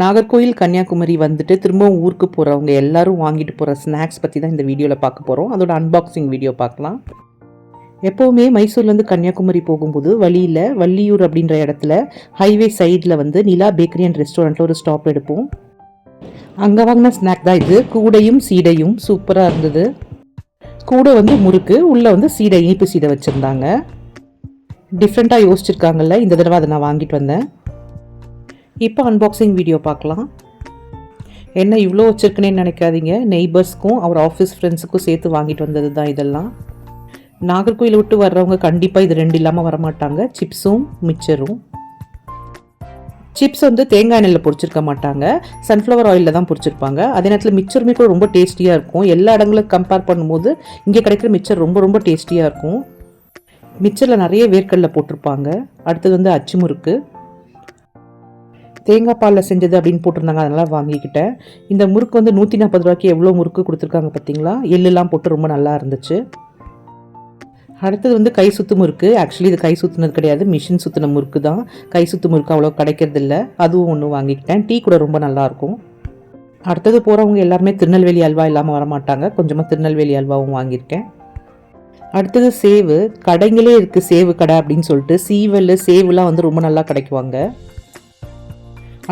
நாகர்கோயில் கன்னியாகுமரி வந்துட்டு திரும்பவும் ஊருக்கு போகிறவங்க எல்லாரும் வாங்கிட்டு போகிற ஸ்நாக்ஸ் பற்றி தான் இந்த வீடியோவில் பார்க்க போகிறோம். அதோட அன்பாக்சிங் வீடியோ பார்க்கலாம். எப்போவுமே மைசூர்லேருந்து கன்னியாகுமரி போகும்போது வழியில் வள்ளியூர் அப்படின்ற இடத்துல ஹைவே சைடில் வந்து நிலா பேக்கரி அண்ட் ரெஸ்டாரண்ட்டில் ஒரு ஸ்டாப் எடுப்போம். அங்கே வாங்கின ஸ்நாக் தான் இது. கூடையும் சீடையும் சூப்பராக இருந்தது. கூடை வந்து முறுக்கு, உள்ளே வந்து சீடை, இனிப்பு சீடை வச்சுருந்தாங்க. டிஃப்ரெண்ட்டாக யோசிச்சிருக்காங்கல்ல, இந்த தடவை அதை நான் வாங்கிட்டு வந்தேன். இப்போ அன்பாக்சிங் வீடியோ பார்க்கலாம். என்ன இவ்வளோ வச்சுருக்குனே நினைக்காதீங்க. நெய்பர்ஸ்க்கும் அவர் ஆஃபீஸ் ஃப்ரெண்ட்ஸுக்கும் சேர்த்து வாங்கிட்டு வந்தது தான் இதெல்லாம். நாகர்கோயில் விட்டு வர்றவங்க கண்டிப்பாக இது ரெண்டு இல்லாமல் வரமாட்டாங்க. சிப்ஸும் மிச்சரும். சிப்ஸ் வந்து தேங்காய் எண்ணெயில் பொரிச்சிருக்க மாட்டாங்க, சன்ஃப்ளவர் ஆயிலில் தான் பொரிச்சிருப்பாங்க. அதே நேரத்தில் மிச்சருமே கூட ரொம்ப டேஸ்டியாக இருக்கும். எல்லா இடங்களும் கம்பேர் பண்ணும்போது இங்கே கிடைக்கிற மிச்சர் ரொம்ப ரொம்ப டேஸ்டியாக இருக்கும். மிச்சரில் நிறைய வேர்க்கடலை போட்டிருப்பாங்க. அடுத்தது வந்து அச்சு முறுக்கு, தேங்காய் பாலில் செஞ்சது அப்படின்னு போட்டிருந்தாங்க, அதனால் வாங்கிக்கிட்டேன். இந்த முறுக்கு வந்து 140 ரூபாய்க்கு எவ்வளோ முறுக்கு கொடுத்துருக்காங்க பார்த்தீங்களா. எள்ளுலாம் போட்டு ரொம்ப நல்லா இருந்துச்சு. அடுத்தது வந்து கை சுத்து முறுக்கு. ஆக்சுவலி இது கை சுற்றுனது கிடையாது, மிஷின் சுற்றின முறுக்கு தான். கை சுத்து முறுக்கு அவ்வளோ கிடைக்கிறது இல்லை, அதுவும் ஒன்று வாங்கிக்கிட்டேன். டீ கூட ரொம்ப நல்லாயிருக்கும். அடுத்தது போகிறவங்க எல்லாருமே திருநெல்வேலி அல்வா இல்லாமல் வரமாட்டாங்க. கொஞ்சமாக திருநெல்வேலி அல்வாவும் வாங்கியிருக்கேன். அடுத்தது சேவு. கடைங்களே இருக்குது சேவு கடை அப்படின்னு சொல்லிட்டு. சீவல் சேவுலாம் வந்து ரொம்ப நல்லா கிடைக்குவாங்க.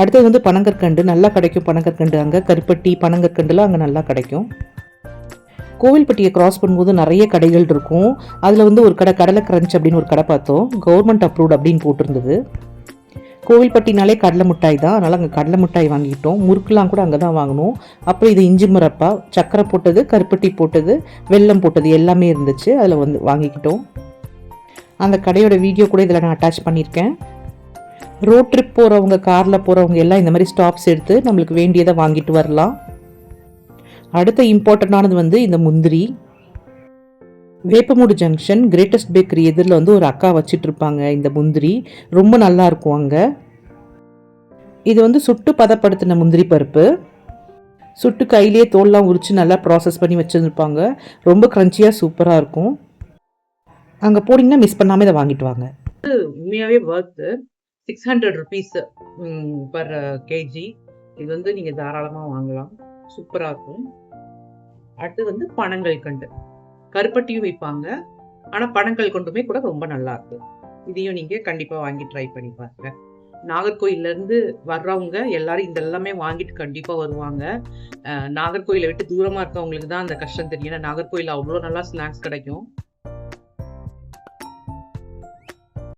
அடுத்தது வந்து பனங்கற்கண்டு நல்லா கிடைக்கும். பனங்கற்கண்டு அங்கே கருப்பட்டி பனங்கற்கண்டுலாம் அங்கே நல்லா கிடைக்கும். கோவில்பட்டியை கிராஸ் பண்ணும்போது நிறைய கடைகள் இருக்கும். அதில் வந்து ஒரு கடை கடலை கிரன்ச் அப்படின்னு ஒரு கடை பார்த்தோம். கவர்மெண்ட் அப்ரூவ்ட் அப்படின்னு போட்டிருந்தது. கோவில்பட்டினாலே கடலை மிட்டாய் தான், அதனால் அங்கே கடலை மிட்டாய் வாங்கிட்டோம். முறுக்குலாம் கூட அங்கே தான் வாங்கினோம். அப்புறம் இது இஞ்சி முரப்பா, சக்கரை போட்டது, கருப்பட்டி போட்டது, வெல்லம் போட்டது எல்லாமே இருந்துச்சு. அதில் வந்து வாங்கிக்கிட்டோம். அந்த கடையோட வீடியோ கூட இதில் நான் அட்டாச் பண்ணியிருக்கேன். ரோட் ட்ரிப் போகிறவங்க, காரில் போகிறவங்க எல்லாம் இந்த மாதிரி ஸ்டாப்ஸ் எடுத்து நம்மளுக்கு வேண்டியதை வாங்கிட்டு வரலாம். அடுத்த இம்பார்ட்டண்ட்டானது வந்து இந்த முந்திரி. வேப்பமூடு ஜங்ஷன் கிரேட்டஸ்ட் பேக்கரி எதிரில் வந்து ஒரு அக்கா வச்சிட்டு இருப்பாங்க. இந்த முந்திரி ரொம்ப நல்லா இருக்கும் அங்கே. இது வந்து சுட்டு பதப்படுத்தின முந்திரி பருப்பு. சுட்டு கையிலேயே தோல்லாம் உரித்து நல்லா ப்ராசஸ் பண்ணி வச்சுருப்பாங்க. ரொம்ப க்ரன்ச்சியாக சூப்பராக இருக்கும். அங்கே போனீங்கன்னா மிஸ் பண்ணாமல் இதை வாங்கிட்டு வாங்க. உண்மையாகவே ஒர்த்து. 600 rupees per KG. இது வந்து நீங்கள் தாராளமாக வாங்கலாம், சூப்பராக இருக்கும். அடுத்து வந்து பனங்கள் கண்டு. கருப்பட்டியும் விற்பாங்க, ஆனால் பனங்கள் கொண்டுமே கூட ரொம்ப நல்லா இருக்கு. இதையும் நீங்கள் கண்டிப்பாக வாங்கி ட்ரை பண்ணி பாருங்க. நாகர்கோயிலேருந்து வர்றவங்க எல்லாரும் இதெல்லாமே வாங்கிட்டு கண்டிப்பாக வருவாங்க. நாகர்கோயிலை விட்டு தூரமாக இருக்கவங்களுக்கு தான் அந்த கஷ்டம் தெரியும். ஏன்னா நாகர்கோயில் அவ்வளோ நல்லா ஸ்நாக்ஸ் கிடைக்கும்.